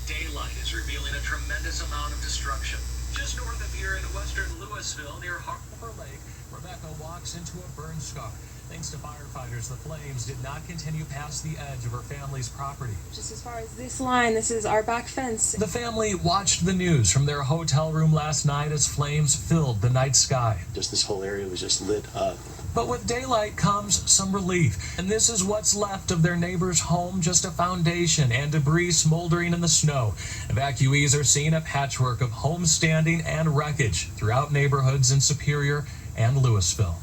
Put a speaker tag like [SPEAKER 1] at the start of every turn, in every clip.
[SPEAKER 1] Daylight is revealing a tremendous amount of destruction. Just north of here in western Louisville, near Harbor Lake, Rebecca walks into a burn scar. Thanks to firefighters, the flames did not continue past the edge of her family's property.
[SPEAKER 2] Just as far as this line, this is our back fence.
[SPEAKER 1] The family watched the news from their hotel room last night as flames filled the night sky.
[SPEAKER 3] Just this whole area was just lit up.
[SPEAKER 1] But with daylight comes some relief, and this is what's left of their neighbor's home, just a foundation and debris smoldering in the snow. Evacuees are seeing a patchwork of homestanding and wreckage throughout neighborhoods in Superior and Louisville.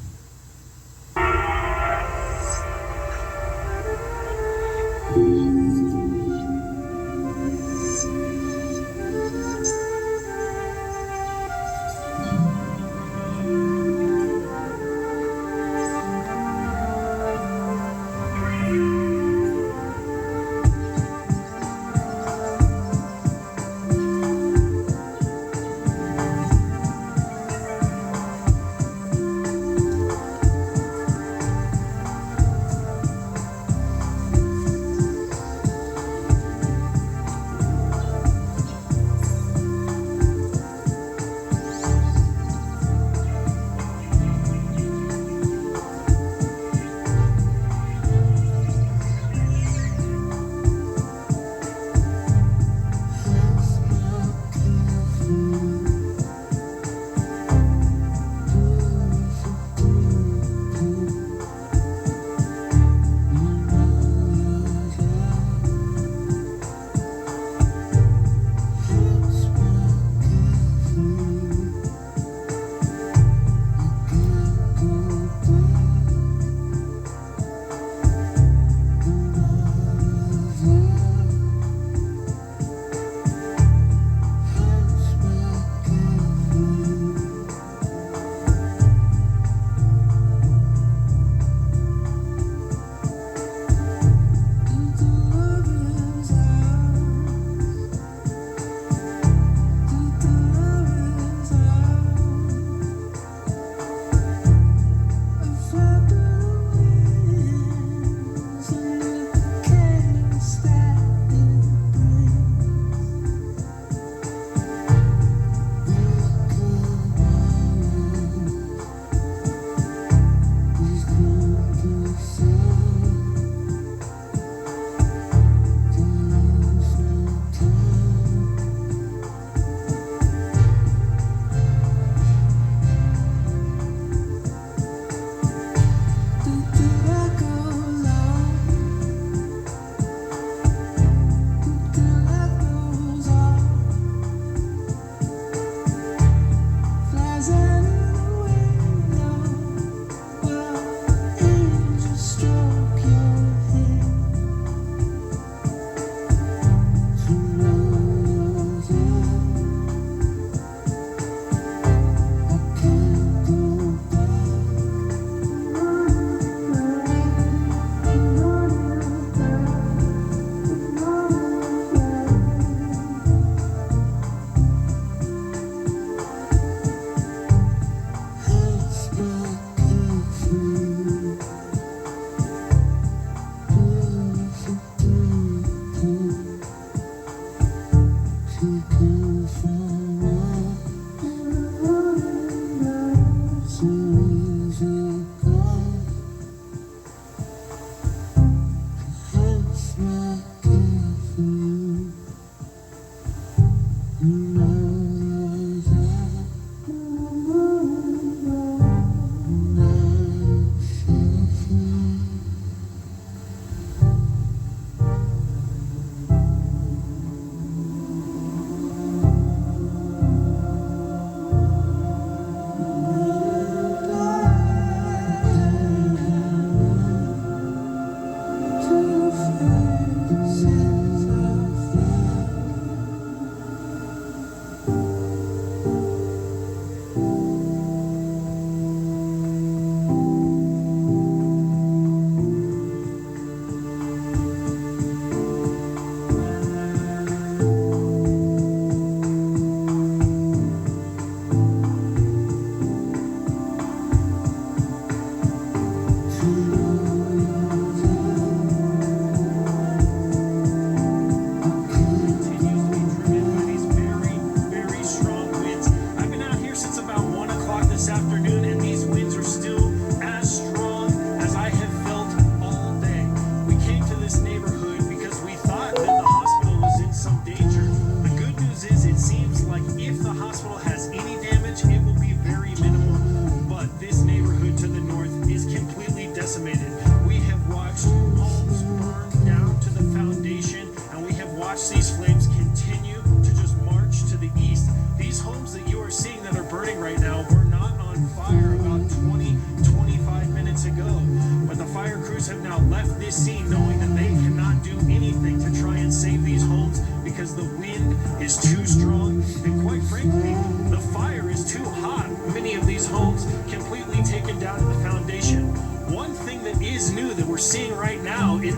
[SPEAKER 3] watch these flames continue to just march to the east. These homes that you are seeing that are burning right now were not on fire about 25 minutes ago. But the fire crews have now left this scene knowing that they cannot do anything to try and save these homes because the wind is too strong and quite frankly, the fire is too hot. Many of these homes completely taken down to the foundation. One thing that is new that we're seeing right now is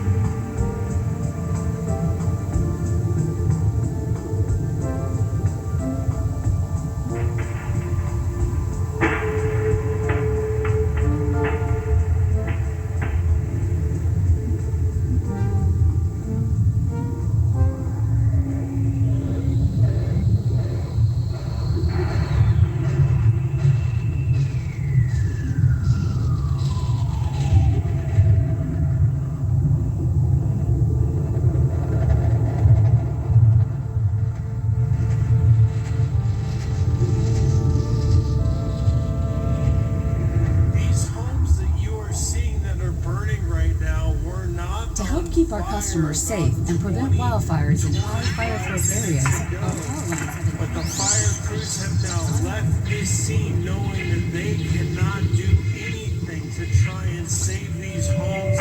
[SPEAKER 4] keep our customers safe and prevent wildfires in high fire-threat areas, our power lines have been...
[SPEAKER 3] But the fire crews have now left this scene knowing that they cannot do anything to try and save these homes.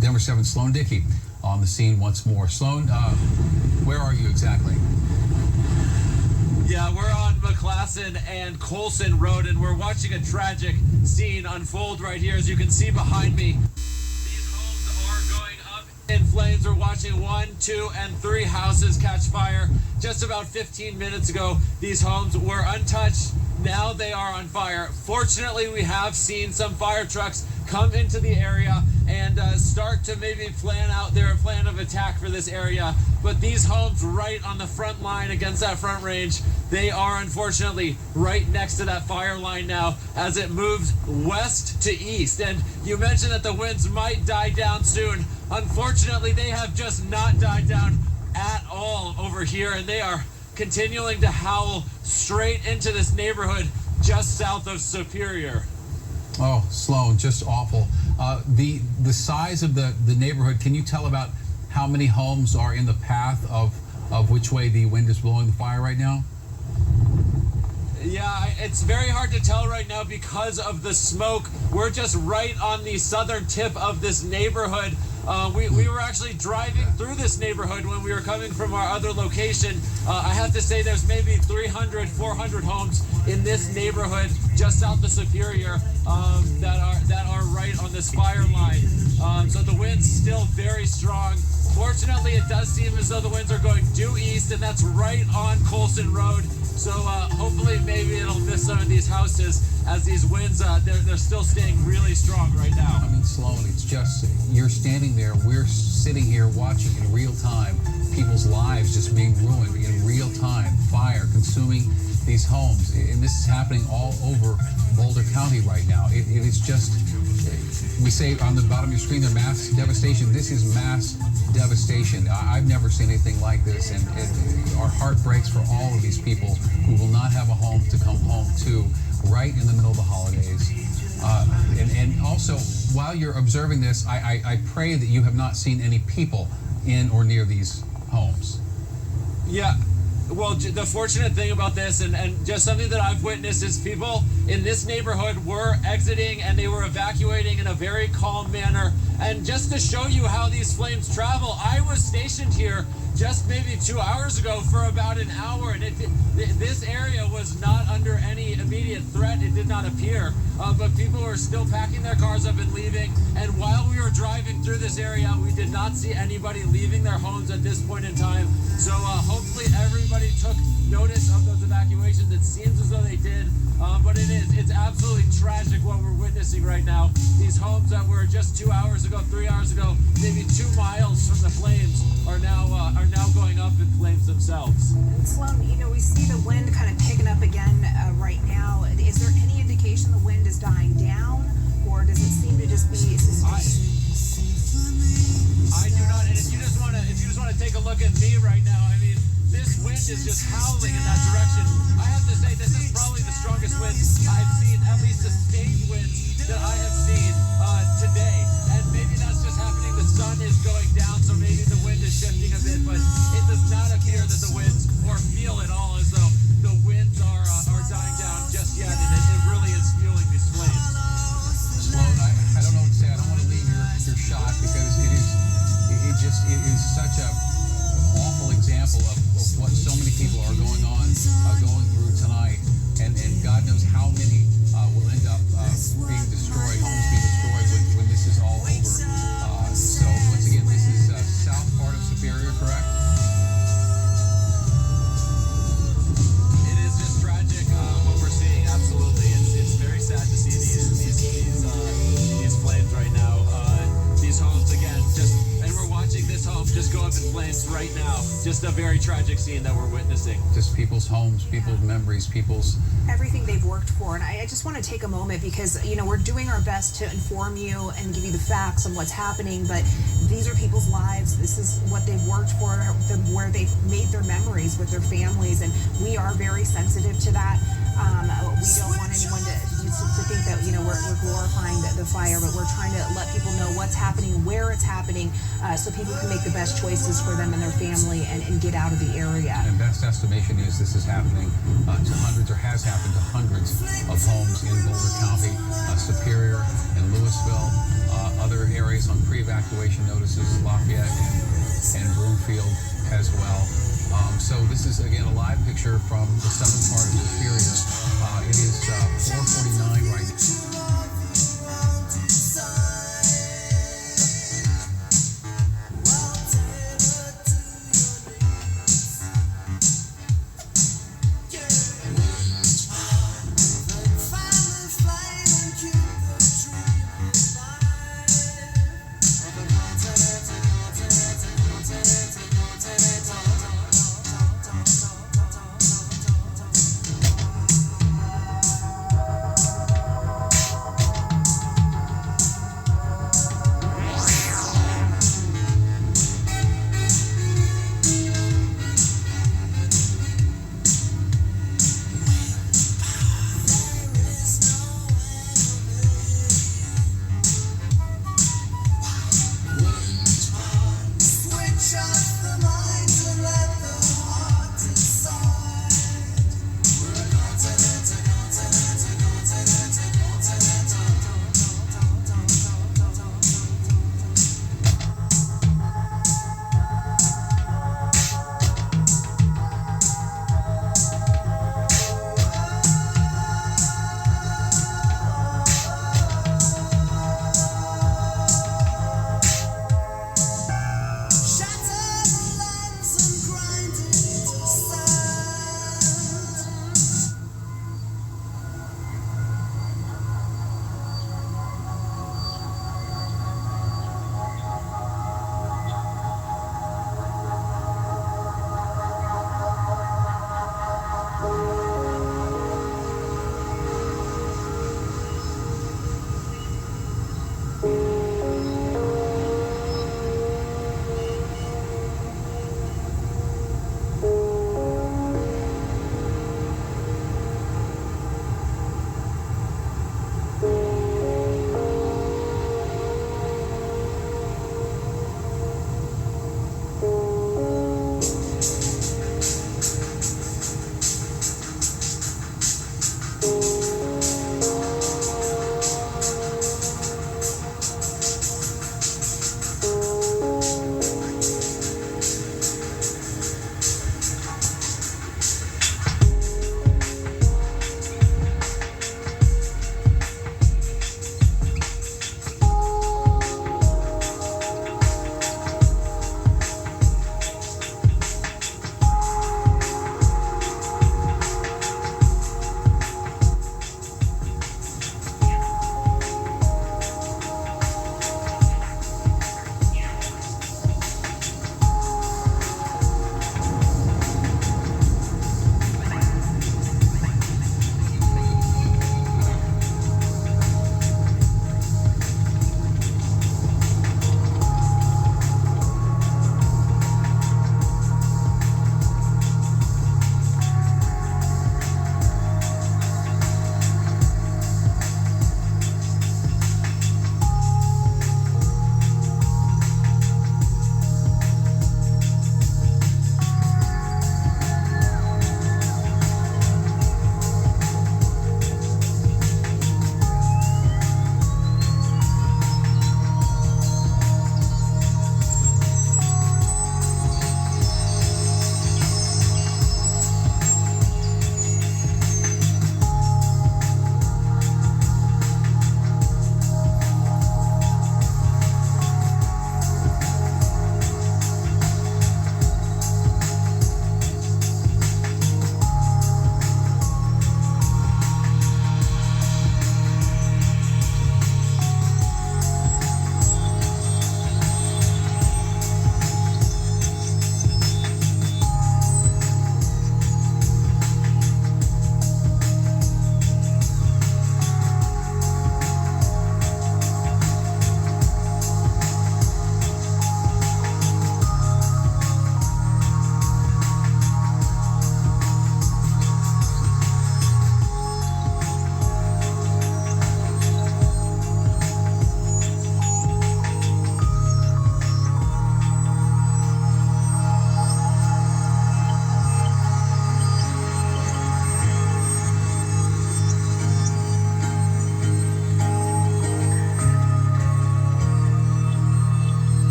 [SPEAKER 5] Denver 7, Sloan Dickey on the scene once more. Sloan, where are you exactly?
[SPEAKER 6] Yeah, we're on McClasson and Colson Road, and we're watching a tragic scene unfold right here. As you can see behind me, these homes are going up in flames. We're watching 1, 2, and 3 houses catch fire. Just about 15 minutes ago, these homes were untouched. Now they are on fire. Fortunately, we have seen some fire trucks come into the area and start to maybe plan out their plan of attack for this area. But these homes right on the front line against that front range, they are unfortunately right next to that fire line now as it moves west to east. And you mentioned that the winds might die down soon. Unfortunately, they have just not died down at all over here, and they are continuing to howl straight into this neighborhood just south of Superior.
[SPEAKER 5] Oh, Sloan, just awful. The size of the neighborhood, can you tell about how many homes are in the path of which way the wind is blowing the fire right now?
[SPEAKER 6] Yeah, it's very hard to tell right now because of the smoke. We're just right on the southern tip of this neighborhood. We were actually driving through this neighborhood when we were coming from our other location. I have to say there's maybe 300, 400 homes in this neighborhood just south of Superior that are right on this fire line. So the wind's still very strong. Fortunately, it does seem as though the winds are going due east, and that's right on Colson Road. So hopefully maybe it'll miss some of these houses as these winds, they're still staying really strong right now.
[SPEAKER 5] I mean, Sloan, it's just, you're standing there, we're sitting here watching in real time, people's lives just being ruined in real time, fire consuming these homes. And this is happening all over Boulder County right now. It is just, we say on the bottom of your screen, the mass devastation. This is mass devastation. I've never seen anything like this, and our heart breaks for all of these people who will not have a home to come home to right in the middle of the holidays. And also, while you're observing this, I pray that you have not seen any people in or near these homes.
[SPEAKER 6] Yeah. Well, the fortunate thing about this, and just something that I've witnessed, is people in this neighborhood were exiting and they were evacuating in a very calm manner. And just to show you how these flames travel, I was stationed here just maybe 2 hours ago for about an hour, and this area was not under any immediate threat. It did not appear, but people were still packing their cars up and leaving. And while we were driving through this area, we did not see anybody leaving their homes at this point in time. So hopefully everybody took notice of those evacuations. It seems as though they did, but it's absolutely tragic what we're witnessing right now. These homes that were just 2 hours ago, 3 hours ago, maybe 2 miles from the flames are now going up in flames themselves.
[SPEAKER 7] And Sloan, we see the wind kind of picking up again right now. Is there any indication the wind is dying down, for? Does it seem to just be?
[SPEAKER 6] I do not. And if you just want to take a look at me right now, I mean, this wind is just howling in that direction. I have to say, this is probably the strongest wind I've seen, at least sustained winds that I have seen today. And maybe that's just happening. The sun is going down, so maybe the wind is shifting a bit, but it does not appear that the winds, or feel at all as though the winds are dying down just yet, and it really is fueling these flames.
[SPEAKER 5] Sloan, I don't know what to say. I don't want to leave your shot because it is such a awful example of what so many people are going through tonight, and God knows how many will end up being destroyed, homes being destroyed when this is all over. So once again, this is south part of Superior, correct?
[SPEAKER 6] It is just tragic what we're seeing. Absolutely, it's very sad to see these flames right now. These homes again, and we're watching this home just go up in flames right now. Just a very tragic scene that we're witnessing.
[SPEAKER 5] Just people's homes, people's memories, people's
[SPEAKER 7] Everything they've worked for. And I just want to take a moment because, we're doing our best to inform you and give you the facts on what's happening, but these are people's lives. This is what they've worked for, where they've made their memories with their families, and we are very sensitive to that. We don't want anyone to think that, we're glorifying the fire, but we're trying to let people know what's happening, where it's happening, so people can make the best choices for them and their family and get out of the area.
[SPEAKER 5] And best estimation is this is happening to hundreds, or has happened to hundreds of homes in Boulder County, Superior and Louisville, other areas on pre-evacuation notices, Lafayette and Broomfield as well. So this is, again, a live picture from the southern part of Superior. It is 4:49 right now.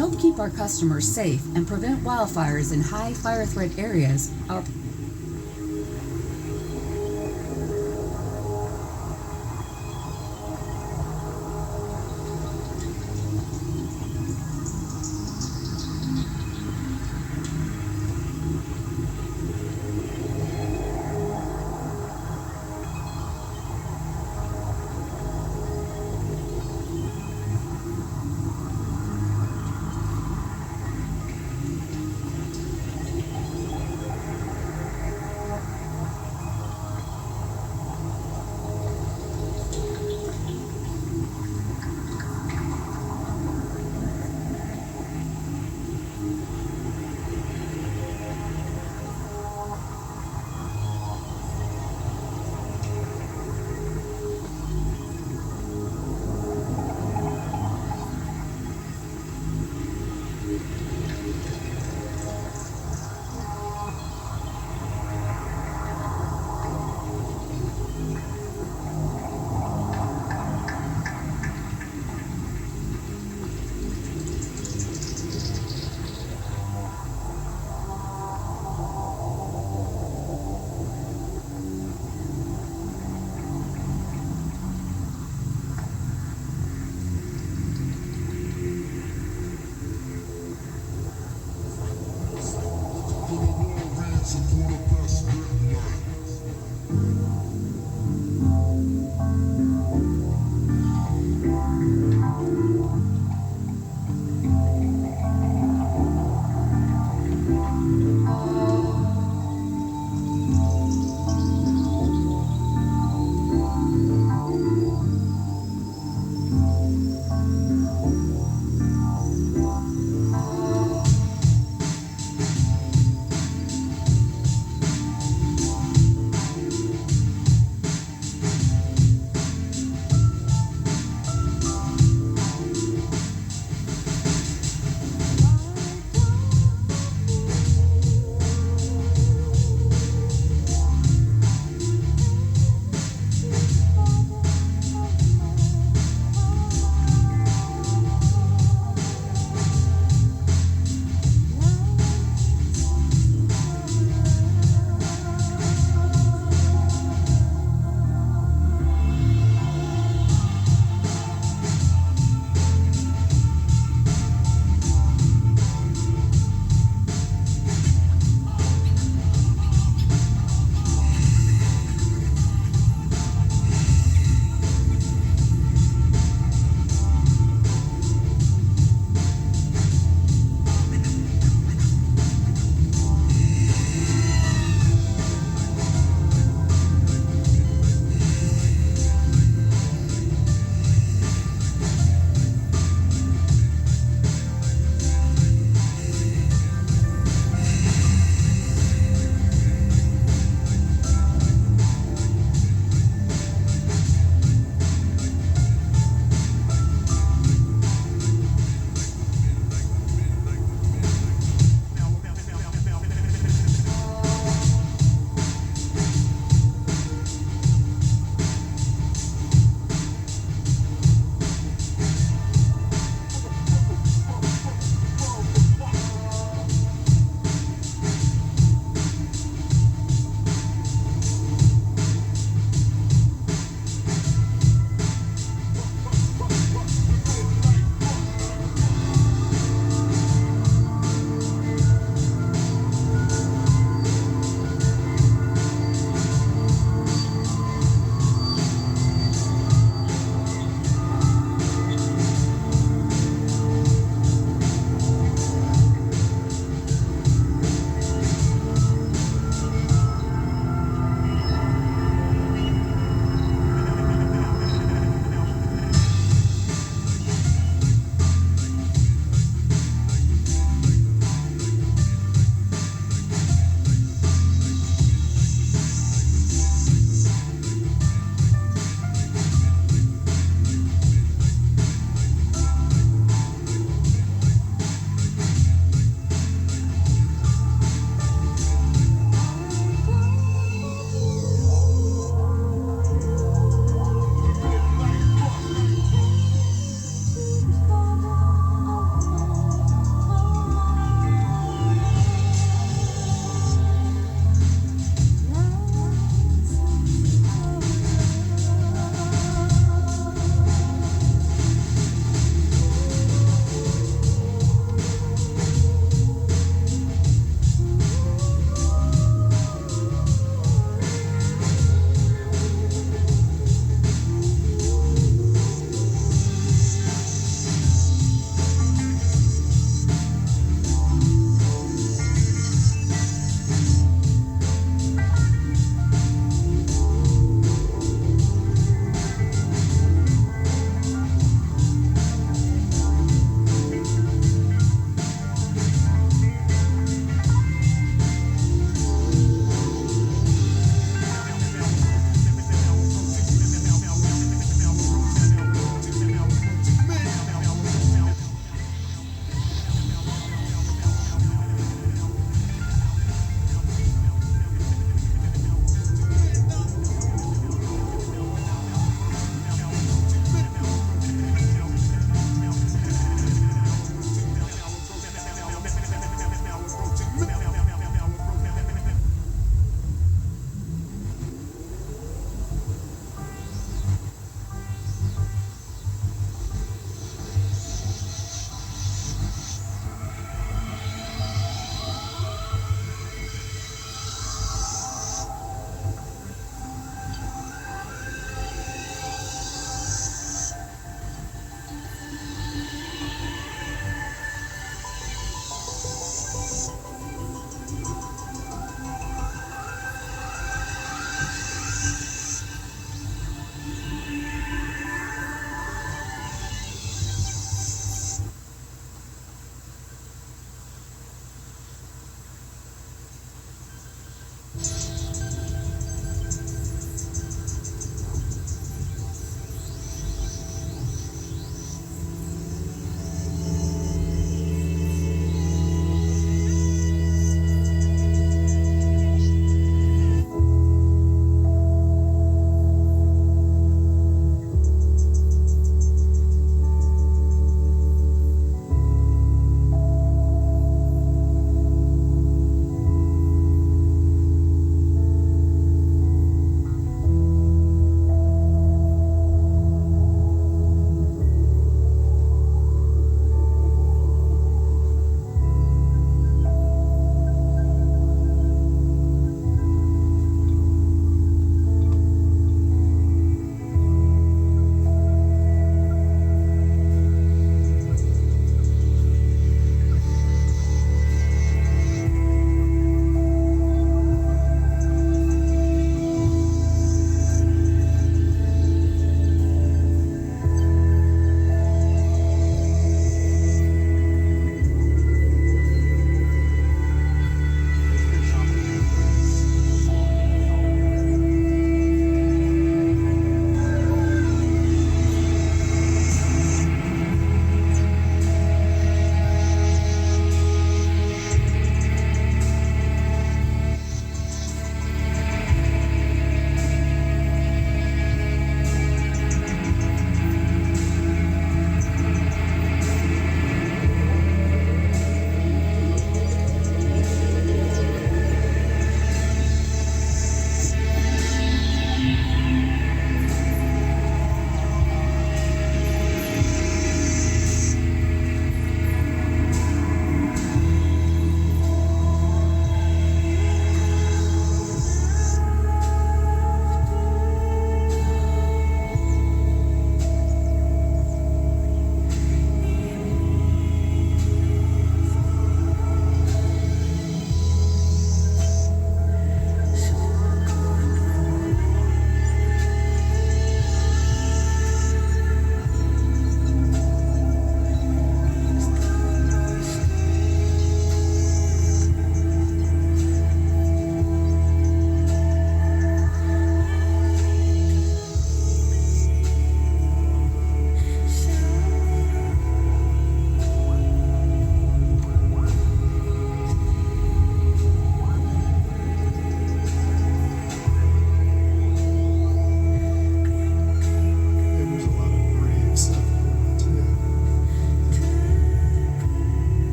[SPEAKER 4] help keep our customers safe and prevent wildfires in high fire threat areas, our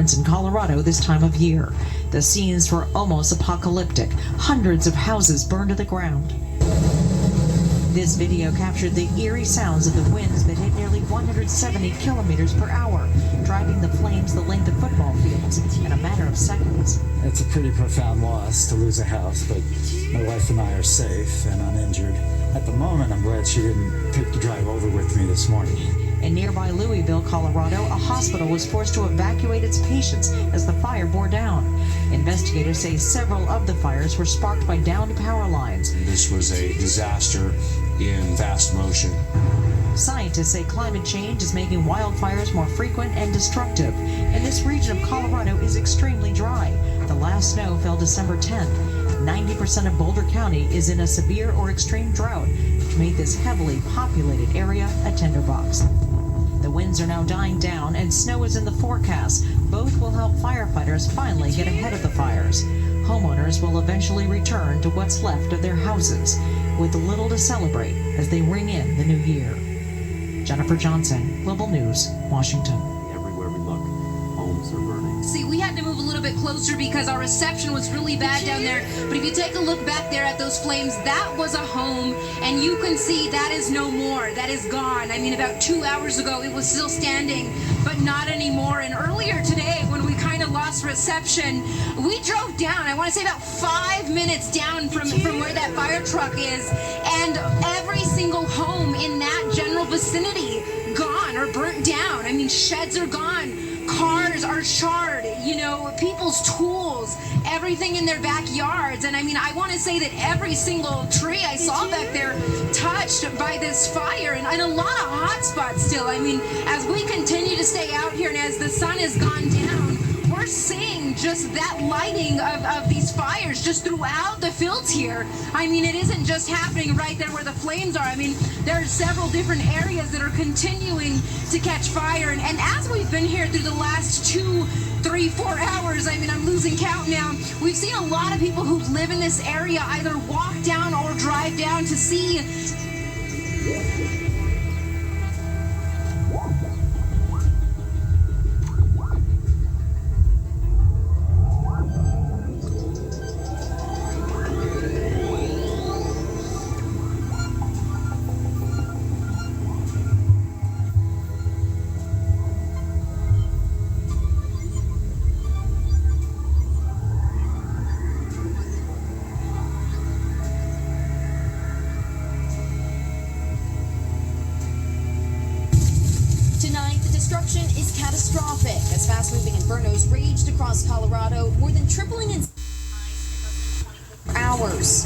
[SPEAKER 8] difference in Colorado this time of year. The scenes were almost apocalyptic. Hundreds of houses burned to the ground. This video captured the eerie sounds of the winds that hit nearly 170 kilometers per hour, driving the flames the length of football fields in a matter of seconds.
[SPEAKER 9] It's a pretty profound loss to lose a house, but my wife and I are safe and uninjured. At the moment, I'm glad she didn't pick to drive over with me this morning.
[SPEAKER 8] In nearby Louisville, Colorado, a hospital was forced to evacuate its patients as the fire bore down. Investigators say several of the fires were sparked by downed power lines.
[SPEAKER 10] This was a disaster in fast motion.
[SPEAKER 8] Scientists say climate change is making wildfires more frequent and destructive, and this region of Colorado is extremely dry. The last snow fell December 10th. 90% of Boulder County is in a severe or extreme drought, which made this heavily populated area a tinderbox. The winds are now dying down and snow is in the forecast. Both will help firefighters finally get ahead of the fires. Homeowners will eventually return to what's left of their houses, with little to celebrate as they ring in the new year. Jennifer Johnson, Global News, Washington.
[SPEAKER 11] Everywhere we look, homes are burning.
[SPEAKER 12] See, we had to move a little bit closer because our reception was really bad down there. But if you take a look back there at those flames, that was a home, and you can see that is no more. That is gone. I mean, about 2 hours ago, it was still standing, but not anymore. And earlier today, when we kind of lost reception, we drove down, I want to say about 5 minutes down from where that fire truck is, and every single home in that general vicinity gone or burnt down. I mean, sheds are gone. Cars are charred, you know, people's tools, everything in their backyards. And I mean, I want to say that every single tree I saw back there touched by this fire, and a lot of hot spots still. I mean, as we continue to stay out here and as the sun has gone down, we're seeing just that lighting of these fires just throughout the fields here. I mean, it isn't just happening right there where the flames are. I mean, there are several different areas that are continuing to catch fire. And as we've been here through the last 2, 3, 4 hours, I mean, I'm losing count now, we've seen a lot of people who live in this area either walk down or drive down to see.
[SPEAKER 13] Destruction is catastrophic as fast-moving infernos raged across Colorado, more than tripling in hours,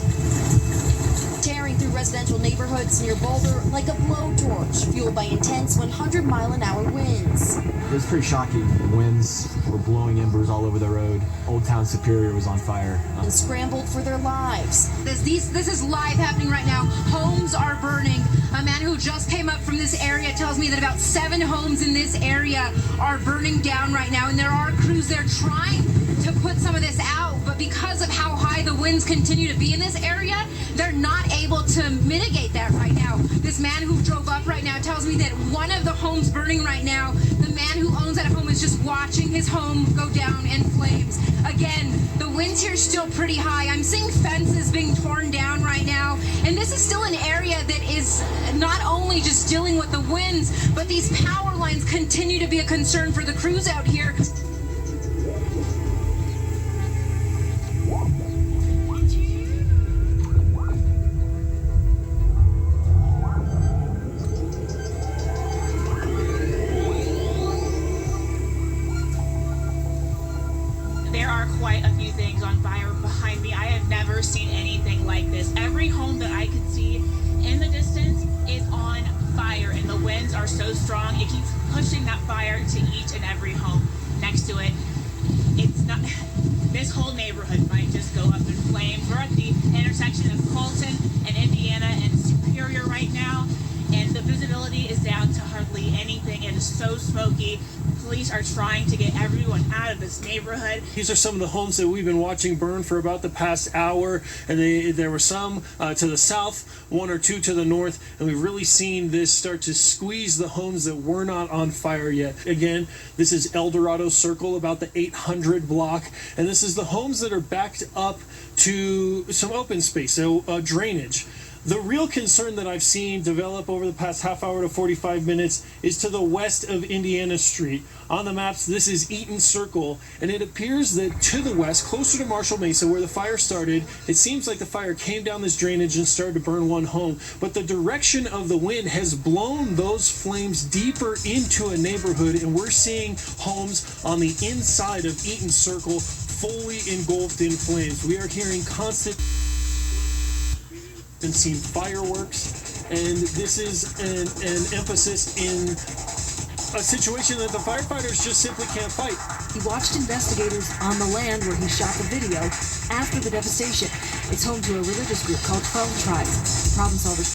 [SPEAKER 13] tearing through residential neighborhoods near Boulder like a blowtorch, fueled by intense 100-mile-an-hour winds.
[SPEAKER 11] It was pretty shocking. The winds were blowing embers all over the road. Old Town Superior was on fire.
[SPEAKER 13] And scrambled for their lives.
[SPEAKER 12] This is live happening right now. Homes are burning. A man who just came up from this area tells me that about 7 homes in this area are burning down right now, and there are crews there trying to put some of this out, but because of how high the winds continue to be in this area, they're not able to mitigate that right now. This man who drove up right now tells me that one of the homes burning right now, the man who owns that home is just watching his home go down in flames. Again, the winds here are still pretty high. I'm seeing fences being torn down right now, and this is still an area that is not only just dealing with the winds, but these power lines continue to be a concern for the crews out here.
[SPEAKER 14] There are quite a few things on fire behind me. I have never seen anything like this. Every home that I can see in the distance is on fire, and the winds are so strong, it keeps pushing that fire to each and every home next to it. It's not, this whole neighborhood might just go up in flames. We're at the intersection of Colton and Indiana and Superior right now, and the visibility is down to hardly anything. It is so smoky. police are trying to get everyone out of this neighborhood.
[SPEAKER 3] These are some of the homes that we've been watching burn for about the past hour, and there were some to the south, one or two to the north, and we've really seen this start to squeeze the homes that were not on fire yet. Again, this is Ccolorado Circle, about the 800 block, and this is the homes that are backed up to some open space, so drainage. The real concern that I've seen develop over the past half hour to 45 minutes is to the west of Indiana Street. On the maps, this is Eaton Circle, and it appears that to the west, closer to Marshall Mesa, where the fire started, it seems like the fire came down this drainage and started to burn one home. But the direction of the wind has blown those flames deeper into a neighborhood, and we're seeing homes on the inside of Eaton Circle fully engulfed in flames. We are hearing constant and seen fireworks, and this is an emphasis in a situation that the firefighters just simply can't fight.
[SPEAKER 4] He watched investigators on the land where he shot the video after the devastation. It's home to a religious group called 12 Tribes. Problem solvers